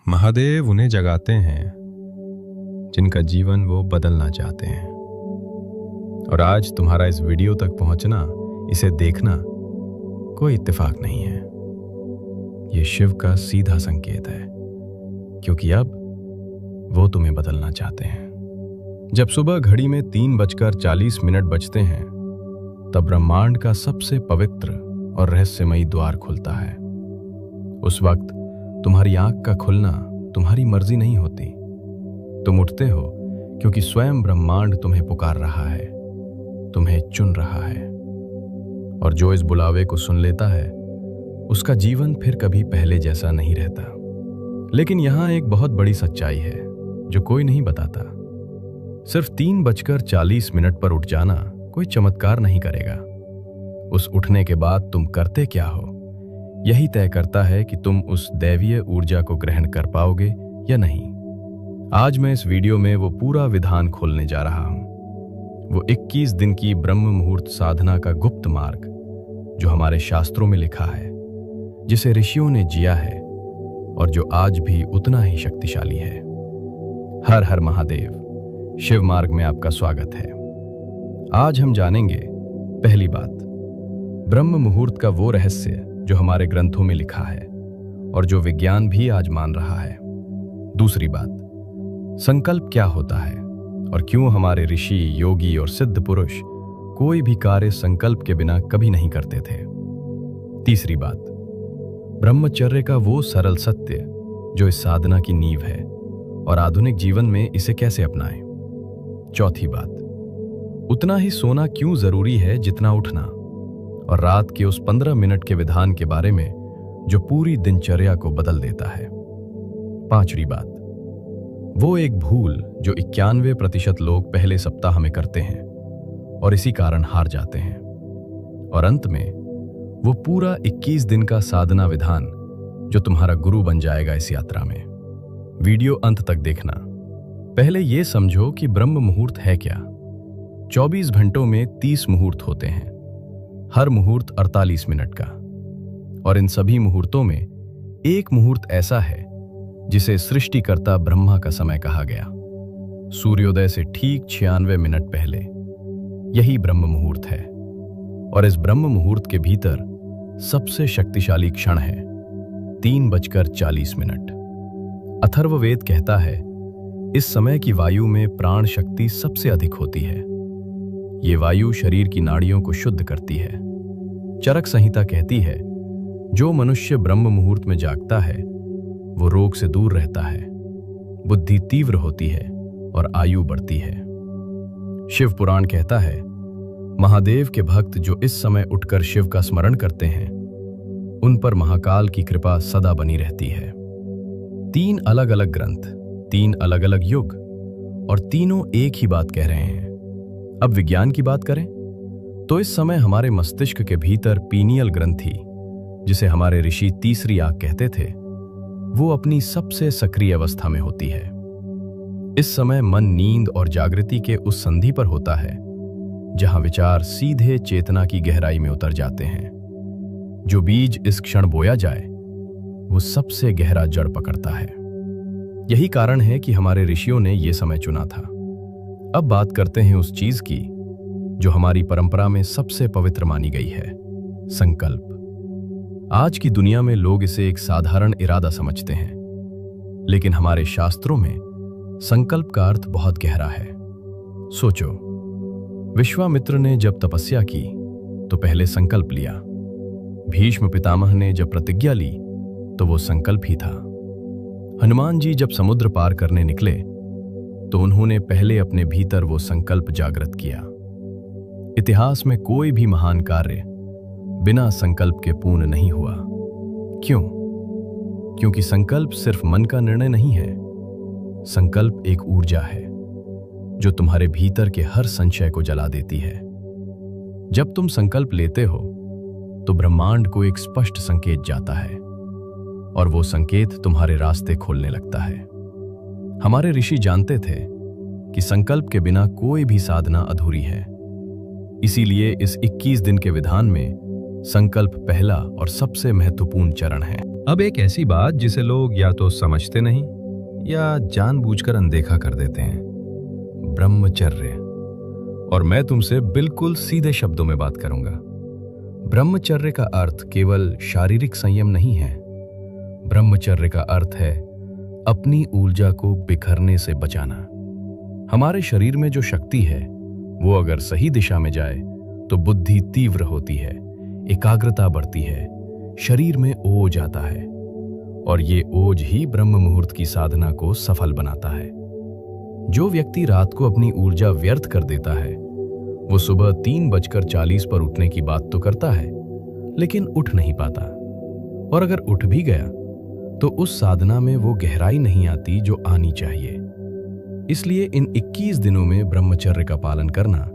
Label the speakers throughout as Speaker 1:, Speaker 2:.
Speaker 1: महादेव उन्हें जगाते हैं जिनका जीवन वो बदलना चाहते हैं। और आज तुम्हारा इस वीडियो तक पहुंचना, इसे देखना कोई इत्तेफाक नहीं है। ये शिव का सीधा संकेत है, क्योंकि अब वो तुम्हें बदलना चाहते हैं। जब सुबह घड़ी में 3:40 बजते हैं, तब ब्रह्मांड का सबसे पवित्र और रहस्यमयी द्वार खुलता है। उस वक्त तुम्हारी आंख का खुलना तुम्हारी मर्जी नहीं होती। तुम उठते हो क्योंकि स्वयं ब्रह्मांड तुम्हें पुकार रहा है, तुम्हें चुन रहा है। और जो इस बुलावे को सुन लेता है, उसका जीवन फिर कभी पहले जैसा नहीं रहता। लेकिन यहां एक बहुत बड़ी सच्चाई है जो कोई नहीं बताता। सिर्फ 3:40 पर उठ जाना कोई चमत्कार नहीं करेगा। उस उठने के बाद तुम करते क्या हो, यही तय करता है कि तुम उस दैवीय ऊर्जा को ग्रहण कर पाओगे या नहीं। आज मैं इस वीडियो में वो पूरा विधान खोलने जा रहा हूं, वो 21 दिन की ब्रह्म मुहूर्त साधना का गुप्त मार्ग जो हमारे शास्त्रों में लिखा है, जिसे ऋषियों ने जिया है और जो आज भी उतना ही शक्तिशाली है। हर हर महादेव, शिव मार्ग में आपका स्वागत है। आज हम जानेंगे, पहली बात, ब्रह्म मुहूर्त का वो रहस्य जो हमारे ग्रंथों में लिखा है और जो विज्ञान भी आज मान रहा है। दूसरी बात, संकल्प क्या होता है और क्यों हमारे ऋषि, योगी और सिद्ध पुरुष कोई भी कार्य संकल्प के बिना कभी नहीं करते थे। तीसरी बात, ब्रह्मचर्य का वो सरल सत्य जो इस साधना की नींव है और आधुनिक जीवन में इसे कैसे अपनाएं। चौथी बात, उतना ही सोना क्यों जरूरी है जितना उठना, और रात के उस 15 मिनट के विधान के बारे में जो पूरी दिनचर्या को बदल देता है। पांचवी बात, वो एक भूल जो 91% लोग पहले सप्ताह में करते हैं और इसी कारण हार जाते हैं। और अंत में वो पूरा 21 दिन का साधना विधान जो तुम्हारा गुरु बन जाएगा इस यात्रा में। वीडियो अंत तक देखना। पहले ये समझो कि ब्रह्म मुहूर्त है क्या। 24 घंटों में 30 मुहूर्त होते हैं, हर मुहूर्त 48 मिनट का। और इन सभी मुहूर्तों में एक मुहूर्त ऐसा है जिसे सृष्टिकर्ता ब्रह्मा का समय कहा गया। सूर्योदय से ठीक 96 मिनट पहले यही ब्रह्म मुहूर्त है। और इस ब्रह्म मुहूर्त के भीतर सबसे शक्तिशाली क्षण है 3:40। अथर्ववेद कहता है, इस समय की वायु में प्राण शक्ति सबसे अधिक होती है। ये वायु शरीर की नाड़ियों को शुद्ध करती है। चरक संहिता कहती है, जो मनुष्य ब्रह्म मुहूर्त में जागता है वो रोग से दूर रहता है, बुद्धि तीव्र होती है और आयु बढ़ती है। शिव पुराण कहता है, महादेव के भक्त जो इस समय उठकर शिव का स्मरण करते हैं, उन पर महाकाल की कृपा सदा बनी रहती है। 3 अलग अलग ग्रंथ, 3 अलग अलग युग, और तीनों एक ही बात कह रहे हैं। अब विज्ञान की बात करें तो इस समय हमारे मस्तिष्क के भीतर पीनियल ग्रंथि, जिसे हमारे ऋषि तीसरी आंख कहते थे, वो अपनी सबसे सक्रिय अवस्था में होती है। इस समय मन नींद और जागृति के उस संधि पर होता है जहां विचार सीधे चेतना की गहराई में उतर जाते हैं। जो बीज इस क्षण बोया जाए वो सबसे गहरा जड़ पकड़ता है। यही कारण है कि हमारे ऋषियों ने यह समय चुना था। अब बात करते हैं उस चीज की जो हमारी परंपरा में सबसे पवित्र मानी गई है, संकल्प। आज की दुनिया में लोग इसे एक साधारण इरादा समझते हैं, लेकिन हमारे शास्त्रों में संकल्प का अर्थ बहुत गहरा है। सोचो, विश्वामित्र ने जब तपस्या की तो पहले संकल्प लिया। भीष्म पितामह ने जब प्रतिज्ञा ली तो वो संकल्प ही था। हनुमान जी जब समुद्र पार करने निकले तो उन्होंने पहले अपने भीतर वो संकल्प जागृत किया। इतिहास में कोई भी महान कार्य बिना संकल्प के पूर्ण नहीं हुआ। क्यों? क्योंकि संकल्प सिर्फ मन का निर्णय नहीं है। संकल्प एक ऊर्जा है जो तुम्हारे भीतर के हर संशय को जला देती है। जब तुम संकल्प लेते हो तो ब्रह्मांड को एक स्पष्ट संकेत जाता है और वो संकेत तुम्हारे रास्ते खोलने लगता है। हमारे ऋषि जानते थे कि संकल्प के बिना कोई भी साधना अधूरी है। इसीलिए इस 21 दिन के विधान में संकल्प पहला और सबसे महत्वपूर्ण चरण है। अब एक ऐसी बात जिसे लोग या तो समझते नहीं या जानबूझकर अनदेखा कर देते हैं, ब्रह्मचर्य। और मैं तुमसे बिल्कुल सीधे शब्दों में बात करूंगा। ब्रह्मचर्य का अर्थ केवल शारीरिक संयम नहीं है। ब्रह्मचर्य का अर्थ है अपनी ऊर्जा को बिखरने से बचाना। हमारे शरीर में जो शक्ति है वो अगर सही दिशा में जाए तो बुद्धि तीव्र होती है, एकाग्रता बढ़ती है, शरीर में ओज आता है और ये ओज ही ब्रह्म मुहूर्त की साधना को सफल बनाता है। जो व्यक्ति रात को अपनी ऊर्जा व्यर्थ कर देता है वो सुबह 3:40 पर उठने की बात तो करता है लेकिन उठ नहीं पाता, और अगर उठ भी गया तो उस साधना में वो गहराई नहीं आती जो आनी चाहिए। इसलिए इन 21 दिनों में ब्रह्मचर्य का पालन करना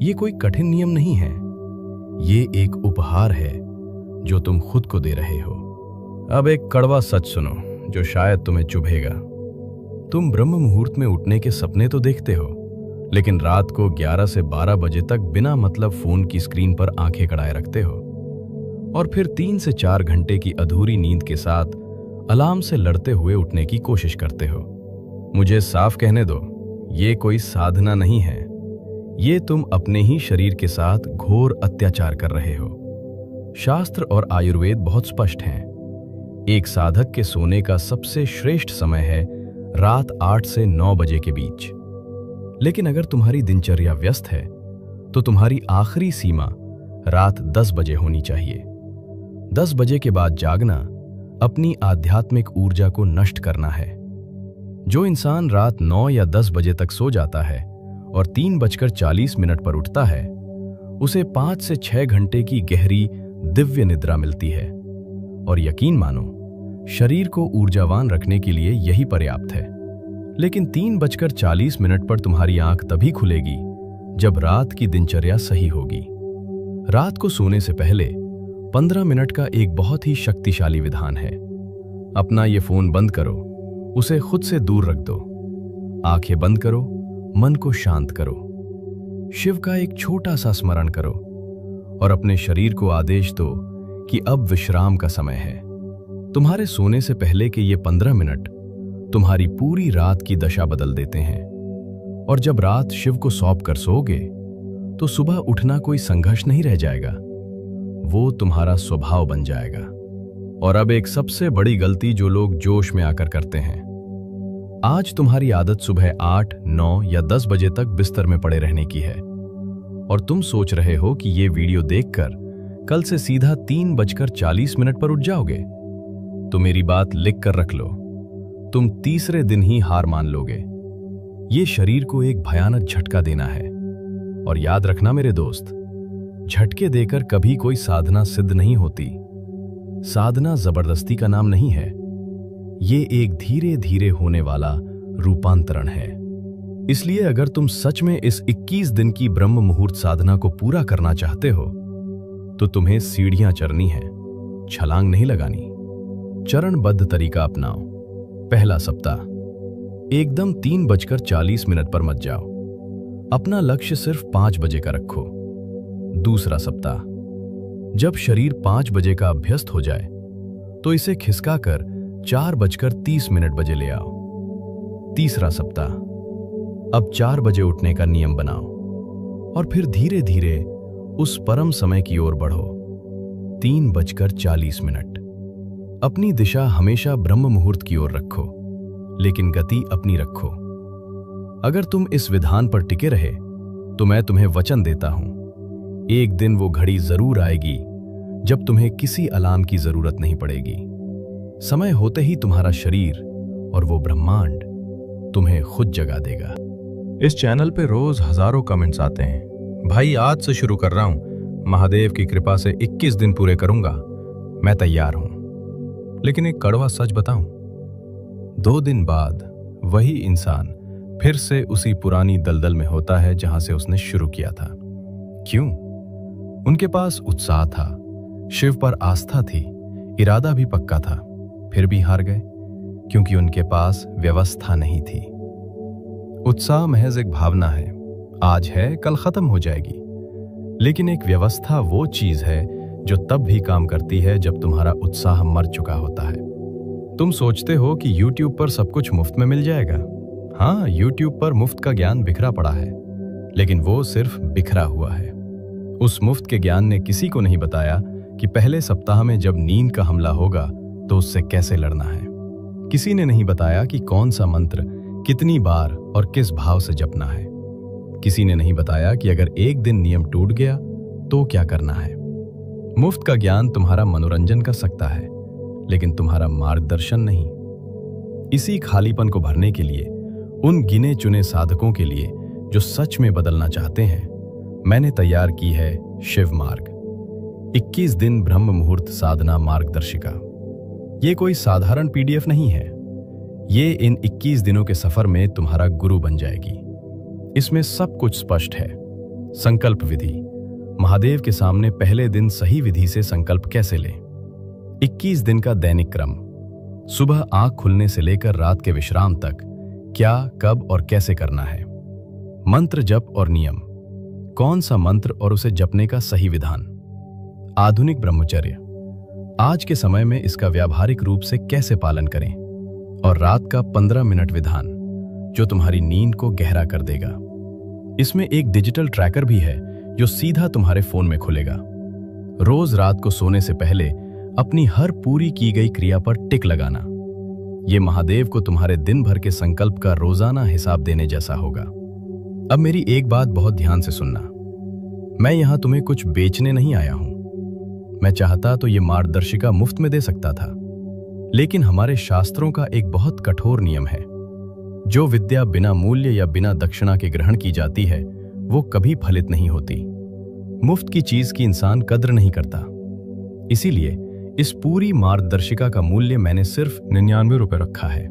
Speaker 1: ये कोई कठिन नियम नहीं है, ये एक उपहार है जो तुम खुद को दे रहे हो। अब एक कड़वा सच सुनो जो शायद तुम्हें चुभेगा। तुम ब्रह्म मुहूर्त में उठने के सपने तो देखते हो, लेकिन रात को 11 से 12 बजे तक बिना मतलब फोन की स्क्रीन पर आंखें गड़ाए रखते हो, और फिर 3 से 4 घंटे की अधूरी नींद के साथ अलार्म से लड़ते हुए उठने की कोशिश करते हो। मुझे साफ कहने दो, ये कोई साधना नहीं है, ये तुम अपने ही शरीर के साथ घोर अत्याचार कर रहे हो। शास्त्र और आयुर्वेद बहुत स्पष्ट हैं। एक साधक के सोने का सबसे श्रेष्ठ समय है रात 8 से 9 बजे के बीच। लेकिन अगर तुम्हारी दिनचर्या व्यस्त है तो तुम्हारी आखिरी सीमा रात 10 बजे होनी चाहिए। 10 बजे के बाद जागना अपनी आध्यात्मिक ऊर्जा को नष्ट करना है। जो इंसान रात 9 या 10 बजे तक सो जाता है और 3:40 पर उठता है, उसे 5 से 6 घंटे की गहरी दिव्य निद्रा मिलती है, और यकीन मानो शरीर को ऊर्जावान रखने के लिए यही पर्याप्त है। लेकिन 3:40 पर तुम्हारी आंख तभी खुलेगी जब रात की दिनचर्या सही होगी। रात को सोने से पहले 15 मिनट का एक बहुत ही शक्तिशाली विधान है। अपना ये फोन बंद करो, उसे खुद से दूर रख दो, आंखें बंद करो, मन को शांत करो, शिव का एक छोटा सा स्मरण करो और अपने शरीर को आदेश दो कि अब विश्राम का समय है। तुम्हारे सोने से पहले के ये 15 मिनट तुम्हारी पूरी रात की दशा बदल देते हैं, और जब रात शिव को सौंप कर सोओगे तो सुबह उठना कोई संघर्ष नहीं रह जाएगा, वो तुम्हारा स्वभाव बन जाएगा। और अब एक सबसे बड़ी गलती जो लोग जोश में आकर करते हैं। आज तुम्हारी आदत सुबह 8, 9 या 10 बजे तक बिस्तर में पड़े रहने की है, और तुम सोच रहे हो कि ये वीडियो देखकर कल से सीधा 3:40 पर उठ जाओगे। तो मेरी बात लिख कर रख लो, तुम तीसरे दिन ही हार मान लोगे। ये शरीर को एक भयानक झटका देना है, और याद रखना मेरे दोस्त, झटके देकर कभी कोई साधना सिद्ध नहीं होती। साधना जबरदस्ती का नाम नहीं है, ये एक धीरे धीरे होने वाला रूपांतरण है। इसलिए अगर तुम सच में इस 21 दिन की ब्रह्म मुहूर्त साधना को पूरा करना चाहते हो तो तुम्हें सीढ़ियां चढ़नी है, छलांग नहीं लगानी। चरणबद्ध तरीका अपनाओ। पहला सप्ताह, एकदम 3:40 पर मत जाओ, अपना लक्ष्य सिर्फ 5 बजे का रखो। दूसरा सप्ताह, जब शरीर 5 बजे का अभ्यस्त हो जाए तो इसे खिसकाकर 4:30 बजे ले आओ। तीसरा सप्ताह, अब 4 बजे उठने का नियम बनाओ, और फिर धीरे धीरे उस परम समय की ओर बढ़ो, 3:40। अपनी दिशा हमेशा ब्रह्म मुहूर्त की ओर रखो, लेकिन गति अपनी रखो। अगर तुम इस विधान पर टिके रहे तो मैं तुम्हें वचन देता हूं, एक दिन वो घड़ी जरूर आएगी जब तुम्हें किसी अलार्म की जरूरत नहीं पड़ेगी। समय होते ही तुम्हारा शरीर और वो ब्रह्मांड तुम्हें खुद जगा देगा। इस चैनल पे रोज हजारों कमेंट्स आते हैं, भाई आज से शुरू कर रहा हूं, महादेव की कृपा से 21 दिन पूरे करूंगा, मैं तैयार हूं। लेकिन एक कड़वा सच बताऊं, 2 दिन बाद वही इंसान फिर से उसी पुरानी दलदल में होता है जहां से उसने शुरू किया था। क्यों? उनके पास उत्साह था, शिव पर आस्था थी, इरादा भी पक्का था, फिर भी हार गए क्योंकि उनके पास व्यवस्था नहीं थी। उत्साह महज एक भावना है, आज है कल खत्म हो जाएगी, लेकिन एक व्यवस्था वो चीज है जो तब भी काम करती है जब तुम्हारा उत्साह मर चुका होता है। तुम सोचते हो कि YouTube पर सब कुछ मुफ्त में मिल जाएगा। हाँ, YouTube पर मुफ्त का ज्ञान बिखरा पड़ा है, लेकिन वो सिर्फ बिखरा हुआ है। उस मुफ्त के ज्ञान ने किसी को नहीं बताया कि पहले सप्ताह में जब नींद का हमला होगा तो उससे कैसे लड़ना है। किसी ने नहीं बताया कि कौन सा मंत्र कितनी बार और किस भाव से जपना है। किसी ने नहीं बताया कि अगर एक दिन नियम टूट गया तो क्या करना है। मुफ्त का ज्ञान तुम्हारा मनोरंजन कर सकता है, लेकिन तुम्हारा मार्गदर्शन नहीं। इसी खालीपन को भरने के लिए, उन गिने चुने साधकों के लिए जो सच में बदलना चाहते हैं, मैंने तैयार की है शिव मार्ग 21 दिन ब्रह्म मुहूर्त साधना मार्गदर्शिका। ये कोई साधारण PDF नहीं है। ये इन 21 दिनों के सफर में तुम्हारा गुरु बन जाएगी। इसमें सब कुछ स्पष्ट है। संकल्प विधि, महादेव के सामने पहले दिन सही विधि से संकल्प कैसे लें। 21 दिन का दैनिक क्रम, सुबह आंख खुलने से लेकर रात के विश्राम तक क्या, कब और कैसे करना है। मंत्र जप और नियम, कौन सा मंत्र और उसे जपने का सही विधान। आधुनिक ब्रह्मचर्य, आज के समय में इसका व्यावहारिक रूप से कैसे पालन करें। और रात का 15 मिनट विधान, जो तुम्हारी नींद को गहरा कर देगा। इसमें एक डिजिटल ट्रैकर भी है जो सीधा तुम्हारे फोन में खुलेगा। रोज रात को सोने से पहले अपनी हर पूरी की गई क्रिया पर टिक लगाना। यह महादेव को तुम्हारे दिन भर के संकल्प का रोजाना हिसाब देने जैसा होगा। अब मेरी एक बात बहुत ध्यान से सुनना। मैं यहां तुम्हें कुछ बेचने नहीं आया हूं। मैं चाहता तो ये मार्गदर्शिका मुफ्त में दे सकता था, लेकिन हमारे शास्त्रों का एक बहुत कठोर नियम है। जो विद्या बिना मूल्य या बिना दक्षिणा के ग्रहण की जाती है वो कभी फलित नहीं होती। मुफ्त की चीज की इंसान कद्र नहीं करता। इसीलिए इस पूरी मार्गदर्शिका का मूल्य मैंने सिर्फ 99 रुपए रखा है।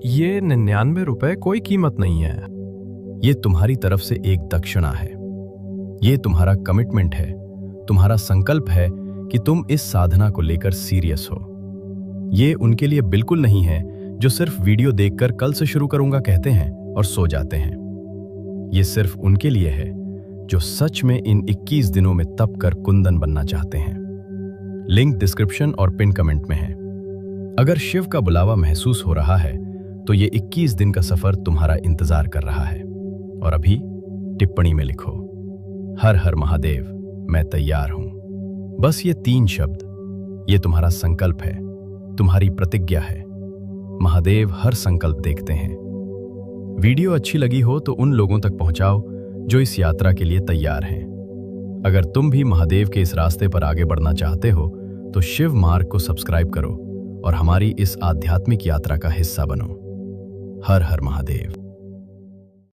Speaker 2: ये 99 रुपए कोई कीमत नहीं है।
Speaker 1: ये तुम्हारी तरफ से एक दक्षिणा है। ये तुम्हारा कमिटमेंट है, तुम्हारा संकल्प है कि तुम इस साधना को लेकर सीरियस हो। ये उनके लिए बिल्कुल नहीं है जो सिर्फ वीडियो देखकर कल से शुरू करूंगा कहते हैं और सो जाते हैं। ये सिर्फ उनके लिए है जो सच में इन 21 दिनों में तप कर कुंदन बनना चाहते हैं। लिंक डिस्क्रिप्शन और पिन कमेंट में है। अगर शिव का बुलावा महसूस हो रहा है तो ये 21 दिन का सफर तुम्हारा इंतजार कर रहा है। और अभी टिप्पणी में लिखो, हर हर महादेव, मैं तैयार हूं। बस ये 3 शब्द, ये तुम्हारा संकल्प है, तुम्हारी प्रतिज्ञा है। महादेव हर संकल्प देखते हैं। वीडियो अच्छी लगी हो तो उन लोगों तक पहुंचाओ जो इस यात्रा के लिए तैयार हैं। अगर तुम भी महादेव के इस रास्ते पर आगे बढ़ना चाहते हो तो शिव मार्ग को सब्सक्राइब करो और हमारी इस आध्यात्मिक यात्रा का हिस्सा बनो। हर हर महादेव।